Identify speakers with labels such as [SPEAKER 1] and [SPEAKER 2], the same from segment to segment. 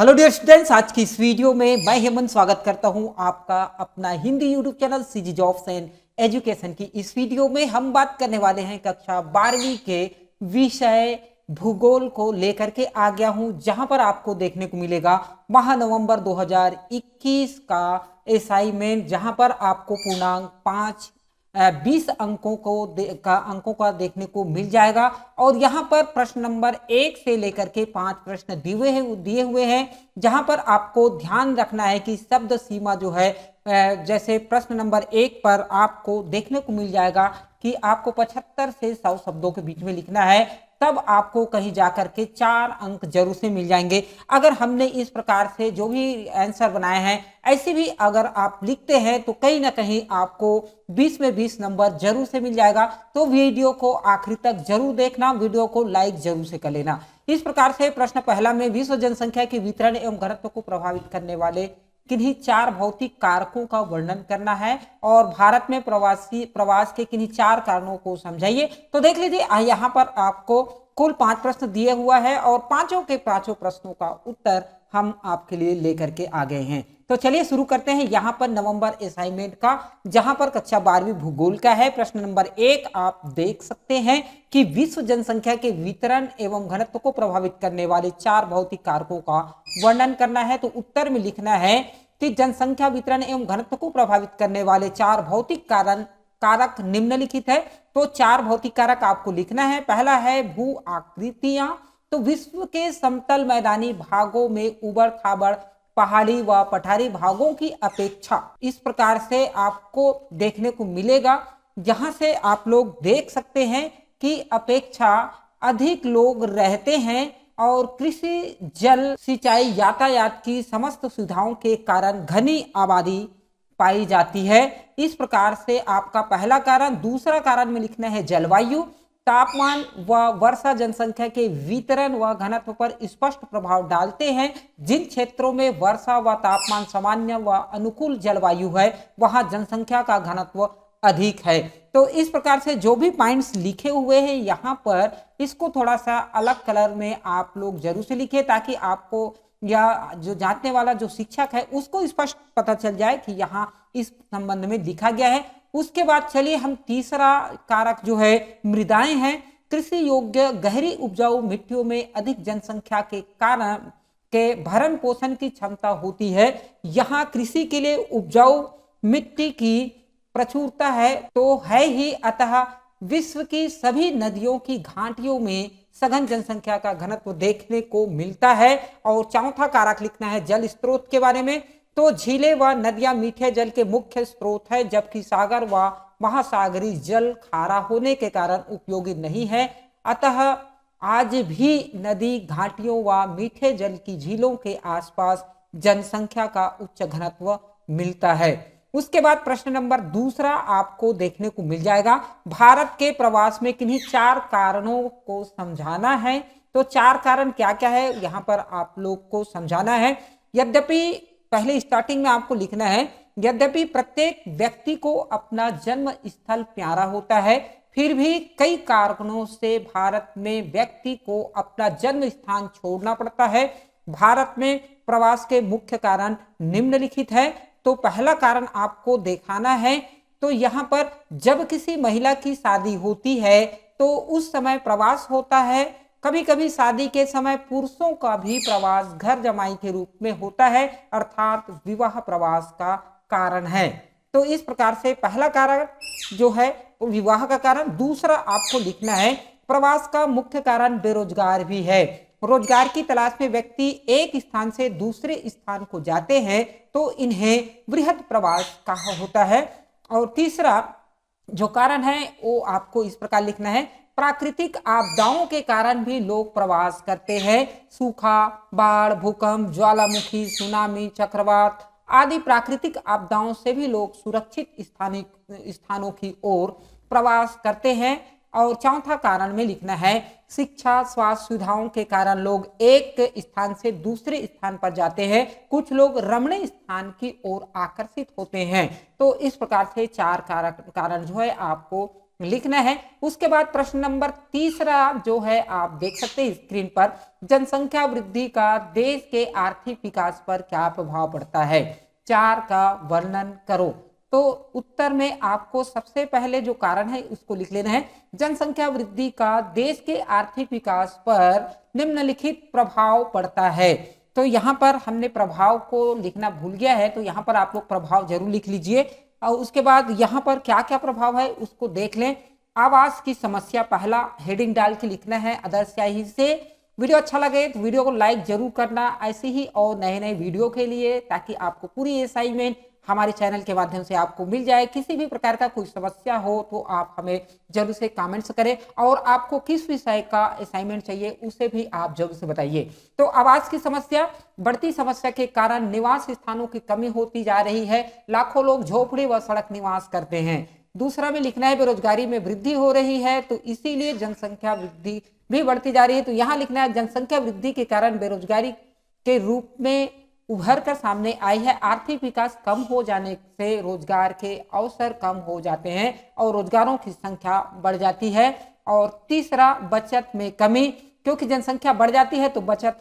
[SPEAKER 1] Hello dear students, आज की इस वीडियो में मैं हेमंत स्वागत करता हूं आपका अपना Hindi YouTube channel CG jobs and education की। इस वीडियो में हम बात करने वाले हैं कक्षा 12वीं के विषय भूगोल को लेकर के आ गया हूं, जहां पर आपको देखने को मिलेगा माह नवंबर 2021 का असाइनमेंट, जहां पर आपको पूर्णांक 20 अंकों का देखने को मिल जाएगा। और यहाँ पर प्रश्न नंबर 1 से लेकर के 5 प्रश्न दिए हुए हैं, जहां पर आपको ध्यान रखना है कि शब्द सीमा जो है, जैसे प्रश्न नंबर 1 पर आपको देखने को मिल जाएगा कि आपको 75 से 100 शब्दों के बीच में लिखना है, तब आपको कहीं जाकर के 4 अंक जरूर से मिल जाएंगे। अगर हमने इस प्रकार से जो भी आंसर बनाए हैं ऐसे भी अगर आप लिखते हैं तो कहीं ना कहीं आपको 20 में 20 नंबर जरूर से मिल जाएगा। तो वीडियो को आखिरी तक जरूर देखना, वीडियो को लाइक जरूर से कर लेना। इस प्रकार से प्रश्न पहला में विश्व जनसंख्या के वितरण एवं घनत्व को प्रभावित करने वाले किन्हीं 4 भौतिक कारकों का वर्णन करना है और भारत में प्रवास के किन्हीं 4 कारणों को समझाइए। तो देख लीजिए, यहाँ पर आपको कुल 5 प्रश्न दिए हुआ है और पांचों के पांचों प्रश्नों का उत्तर हम आपके लिए लेकर के आ गए हैं। तो चलिए शुरू करते हैं। यहाँ पर नवंबर असाइनमेंट का, जहां पर कक्षा 12वीं भूगोल का है। प्रश्न नंबर 1 आप देख सकते हैं कि विश्व जनसंख्या के वितरण एवं घनत्व को प्रभावित करने वाले 4 भौतिक कारकों का वर्णन करना है। तो उत्तर में लिखना है कि जनसंख्या वितरण एवं घनत्व को प्रभावित करने वाले 4 भौतिक कारक निम्नलिखित है। तो 4 भौतिक कारक आपको लिखना है। पहला है भू आकृतियां। तो विश्व के समतल मैदानी भागों में उबड़ खाबड़ पहाड़ी व पठारी भागों की अपेक्षा इस प्रकार से आपको देखने को मिलेगा, जहां से आप लोग देख सकते हैं कि अपेक्षा अधिक लोग रहते हैं और कृषि, जल, सिंचाई, यातायात की समस्त सुविधाओं के कारण घनी आबादी पाई जाती है। इस प्रकार से आपका पहला कारण। दूसरा कारण में लिखना है जलवायु। तापमान व वर्षा जनसंख्या के वितरण व घनत्व पर स्पष्ट प्रभाव डालते हैं। जिन क्षेत्रों में वर्षा व तापमान सामान्य व अनुकूल जलवायु है, वहां जनसंख्या का घनत्व अधिक है। तो इस प्रकार से जो भी पॉइंट्स लिखे हुए हैं यहाँ पर, इसको थोड़ा सा अलग कलर में आप लोग जरूर से लिखे, ताकि आपको या जो जांचने वाला जो शिक्षक है उसको स्पष्ट पता चल जाए कि यहाँ इस संबंध में लिखा गया है। उसके बाद चलिए हम तीसरा कारक जो है मृदाएं हैं। कृषि योग्य गहरी उपजाऊ मिट्टियों में अधिक जनसंख्या के कारण के भरण पोषण की क्षमता होती है। यहाँ कृषि के लिए उपजाऊ मिट्टी की प्रचुरता है तो है ही, अतः विश्व की सभी नदियों की घाटियों में सघन जनसंख्या का घनत्व देखने को मिलता है। और चौथा कारक लिखना है जल स्रोत के बारे में। तो झीलें व नदियां मीठे जल के मुख्य स्रोत है, जबकि सागर व महासागरीय जल खारा होने के कारण उपयोगी नहीं है। अतः आज भी नदी घाटियों व मीठे जल की झीलों के आसपास जनसंख्या का उच्च घनत्व मिलता है। उसके बाद प्रश्न नंबर दूसरा आपको देखने को मिल जाएगा, भारत के प्रवास में किन्हीं 4 कारणों को समझाना है। तो 4 कारण क्या क्या है यहाँ पर आप लोग को समझाना है। यद्यपि पहले स्टार्टिंग में आपको लिखना है, यद्यपि प्रत्येक व्यक्ति को अपना जन्म स्थल प्यारा होता है, फिर भी कई कारणों से भारत में व्यक्ति को अपना जन्म स्थान छोड़ना पड़ता है। भारत में प्रवास के मुख्य कारण निम्नलिखित है। तो पहला कारण आपको दिखाना है। तो यहाँ पर जब किसी महिला की शादी होती है तो उस समय प्रवास होता है। कभी कभी शादी के समय पुरुषों का भी प्रवास घर जमाई के रूप में होता है, अर्थात विवाह प्रवास का कारण है। तो इस प्रकार से पहला कारण जो है वो विवाह का कारण। दूसरा आपको लिखना है प्रवास का मुख्य कारण बेरोजगार भी है। रोजगार की तलाश में व्यक्ति एक स्थान से दूसरे स्थान को जाते हैं तो इन्हें बृहद प्रवास कहा होता है। और तीसरा जो कारण है वो आपको इस प्रकार लिखना है, प्राकृतिक आपदाओं के कारण भी लोग प्रवास करते हैं। सूखा, बाढ़, भूकंप, ज्वालामुखी, सुनामी, चक्रवात आदि प्राकृतिक आपदाओं से भी लोग सुरक्षित स्थानों की ओर प्रवास करते हैं। और चौथा कारण में लिखना है, शिक्षा, स्वास्थ्य सुविधाओं के कारण लोग एक स्थान से दूसरे स्थान पर जाते हैं। कुछ लोग रमणीय स्थान की ओर आकर्षित होते हैं। तो इस प्रकार से 4 कारण जो है आपको लिखना है। उसके बाद प्रश्न नंबर तीसरा जो है आप देख सकते हैं स्क्रीन पर, जनसंख्या वृद्धि का देश के आर्थिक विकास पर क्या प्रभाव पड़ता है, 4 का वर्णन करो। तो उत्तर में आपको सबसे पहले जो कारण है उसको लिख लेना है, जनसंख्या वृद्धि का देश के आर्थिक विकास पर निम्नलिखित प्रभाव पड़ता है। तो यहाँ पर हमने प्रभाव को लिखना भूल गया है, तो यहाँ पर आप लोग प्रभाव जरूर लिख लीजिए। और उसके बाद यहाँ पर क्या क्या प्रभाव है उसको देख लें। आवास की समस्या पहला हेडिंग डाल के लिखना है अदर स्याही से। वीडियो अच्छा लगे तो वीडियो को लाइक जरूर करना, ऐसे ही और नए नए वीडियो के लिए, ताकि आपको पूरी असाइनमेंट हमारे चैनल के माध्यम से आपको मिल जाए। किसी भी प्रकार का कोई समस्या हो तो आप हमें जरूर से कमेंट्स करें, और आपको किस विषय का असाइनमेंट चाहिए उसे भी आप जरूर से बताइए। तो आवास की समस्या, बढ़ती समस्या के कारण निवास स्थानों की कमी होती जा रही है, लाखों लोग झोपड़ी व सड़क निवास करते हैं। दूसरा में लिखना है बेरोजगारी में वृद्धि हो रही है, तो इसीलिए जनसंख्या वृद्धि भी बढ़ती जा रही है। तो यहाँ लिखना है जनसंख्या वृद्धि के कारण बेरोजगारी के रूप में उभर कर सामने आई है, आर्थिक विकास कम हो जाने से रोजगार के अवसर कम हो जाते हैं और रोजगारों की संख्या बढ़ जाती है। और तीसरा बचत में कमी, क्योंकि जनसंख्या बढ़ जाती है तो बचत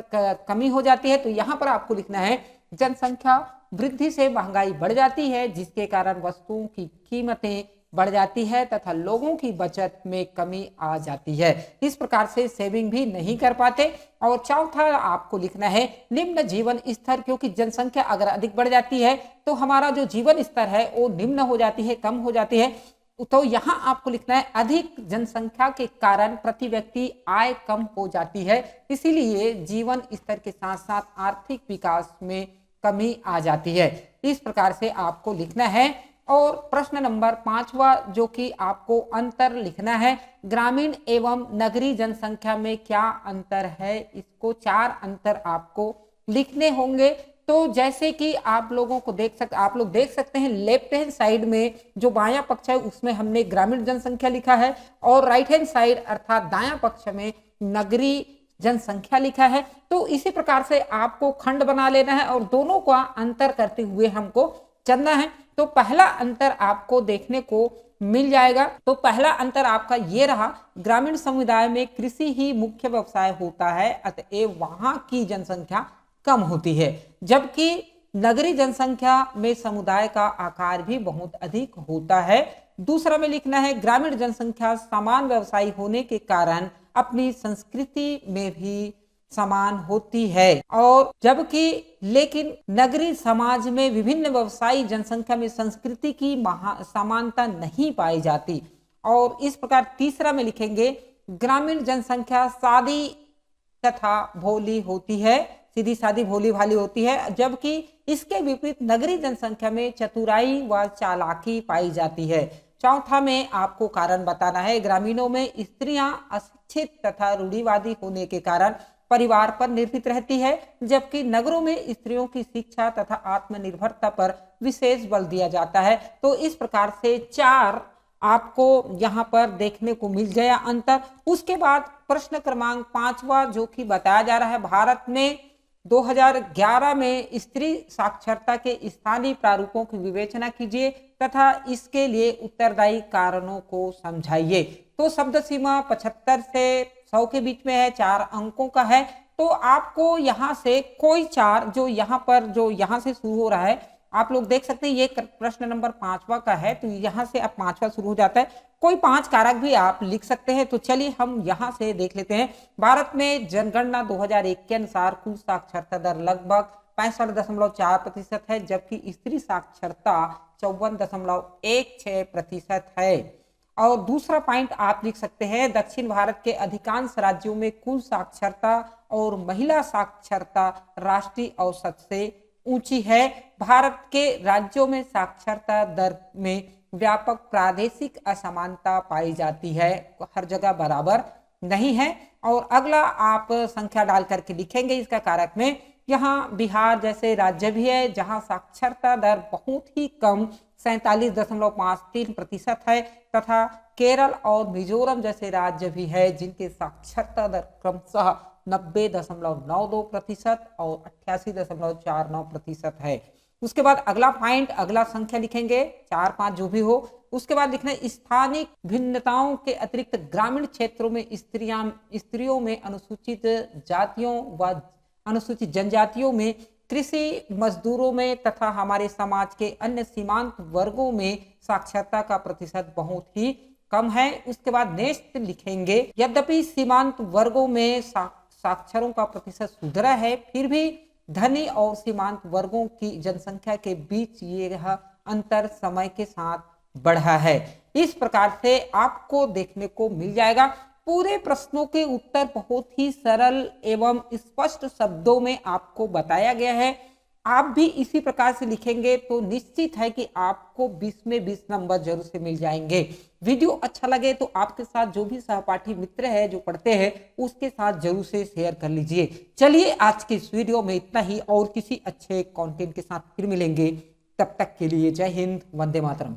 [SPEAKER 1] कमी हो जाती है। तो यहाँ पर आपको लिखना है जनसंख्या वृद्धि से महंगाई बढ़ जाती है, जिसके कारण वस्तुओं की कीमतें बढ़ जाती है तथा लोगों की बचत में कमी आ जाती है। इस प्रकार से सेविंग भी नहीं कर पाते। और चौथा आपको लिखना है निम्न जीवन स्तर, क्योंकि जनसंख्या अगर अधिक बढ़ जाती है तो हमारा जो जीवन स्तर है वो निम्न हो जाती है, कम हो जाती है। तो यहाँ आपको लिखना है अधिक जनसंख्या के कारण प्रति व्यक्ति आय कम हो जाती है, इसीलिए जीवन स्तर के साथ साथ आर्थिक विकास में कमी आ जाती है। इस प्रकार से आपको लिखना है। और प्रश्न नंबर 5वां जो कि आपको अंतर लिखना है, ग्रामीण एवं नगरीय जनसंख्या में क्या अंतर है, इसको 4 अंतर आपको लिखने होंगे। तो जैसे कि आप लोग देख सकते हैं लेफ्ट हैंड साइड में जो बायां पक्ष है उसमें हमने ग्रामीण जनसंख्या लिखा है, और राइट हैंड साइड अर्थात दायां पक्ष में नगरीय जनसंख्या लिखा है। तो इसी प्रकार से आपको खंड बना लेना है और दोनों का अंतर करते हुए हमको चलना है। तो पहला अंतर आपको देखने को मिल जाएगा। तो पहला अंतर आपका ये रहा, ग्रामीण समुदाय में कृषि ही मुख्य व्यवसाय होता है, अतएव वहां की जनसंख्या कम होती है, जबकि नगरीय जनसंख्या में समुदाय का आकार भी बहुत अधिक होता है। दूसरा में लिखना है ग्रामीण जनसंख्या समान व्यवसायी होने के कारण अपनी संस्कृति में भी समान होती है, और जबकि लेकिन नगरीय समाज में विभिन्न व्यवसायी जनसंख्या में संस्कृति की समानता नहीं पाई जाती। और इस प्रकार तीसरा में लिखेंगे ग्रामीण जनसंख्या सादी तथा भोली होती है, सीधी सादी भोली भाली होती है, जबकि इसके विपरीत नगरीय जनसंख्या में चतुराई व चालाकी पाई जाती है। चौथा में आपको कारण बताना है, ग्रामीणों में स्त्रियां अशिक्षित तथा रूढ़िवादी होने के कारण परिवार पर निर्भर रहती है, जबकि नगरों में स्त्रियों की शिक्षा तथा आत्मनिर्भरता पर विशेष बल दिया जाता है। तो इस प्रकार से 4 आपको यहाँ पर देखने को मिल गया अंतर। उसके बाद प्रश्न क्रमांक 5वां जो कि बताया जा रहा है, भारत में 2011 में स्त्री साक्षरता के स्थानीय प्रारूपों की विवेचना कीजिए तथा इसके लिए उत्तरदायी कारणों को समझाइए। तो शब्द सीमा 75 से 100 के बीच में है, 4 अंकों का है। तो आपको यहाँ से कोई 4 जो यहाँ से शुरू हो रहा है, आप लोग देख सकते हैं ये प्रश्न नंबर 5वां का है, तो यहाँ से अब 5वां शुरू हो जाता है। कोई 5 कारक भी आप लिख सकते हैं। तो चलिए हम यहाँ से देख लेते हैं। भारत में जनगणना 2001 के अनुसार कुल साक्षरता दर लगभग 65.4% है, जबकि स्त्री साक्षरता 54.16% है। और दूसरा पॉइंट आप लिख सकते हैं, दक्षिण भारत के अधिकांश राज्यों में कुल साक्षरता और महिला साक्षरता राष्ट्रीय औसत से ऊंची है। भारत के राज्यों में साक्षरता दर में व्यापक प्रादेशिक असमानता पाई जाती है, हर जगह बराबर नहीं है। और अगला आप संख्या डाल करके लिखेंगे इसका कारक में। यहाँ बिहार जैसे राज्य भी है जहाँ साक्षरता दर बहुत ही कम 47.53% है, तथा केरल और मिजोरम जैसे राज्य भी है जिनके साक्षरता दर क्रमशः 90.92% और 88.49% है। उसके बाद अगला पॉइंट, अगला संख्या लिखेंगे 4-5 जो भी हो। उसके बाद लिखना है स्थानिक भिन्नताओं के अतिरिक्त ग्रामीण क्षेत्रों में स्त्रियों में अनुसूचित जातियों व अनुसूचित जनजातियों में कृषि मजदूरों में तथा हमारे समाज के अन्य सीमांत वर्गों में साक्षरता का प्रतिशत बहुत ही कम है। उसके बाद नेक्स्ट लिखेंगे यद्यपि सीमांत वर्गों में साक्षरों का प्रतिशत सुधरा है, फिर भी धनी और सीमांत वर्गों की जनसंख्या के बीच यह अंतर समय के साथ बढ़ा है। इस प्रकार से आपको देखने को मिल जाएगा। पूरे प्रश्नों के उत्तर बहुत ही सरल एवं स्पष्ट शब्दों में आपको बताया गया है। आप भी इसी प्रकार से लिखेंगे तो निश्चित है कि आपको 20 में 20 नंबर जरूर से मिल जाएंगे। वीडियो अच्छा लगे तो आपके साथ जो भी सहपाठी मित्र है जो पढ़ते हैं उसके साथ जरूर से शेयर कर लीजिए। चलिए आज के इस वीडियो में इतना ही, और किसी अच्छे कंटेंट के साथ फिर मिलेंगे। तब तक के लिए जय हिंद, वंदे मातरम।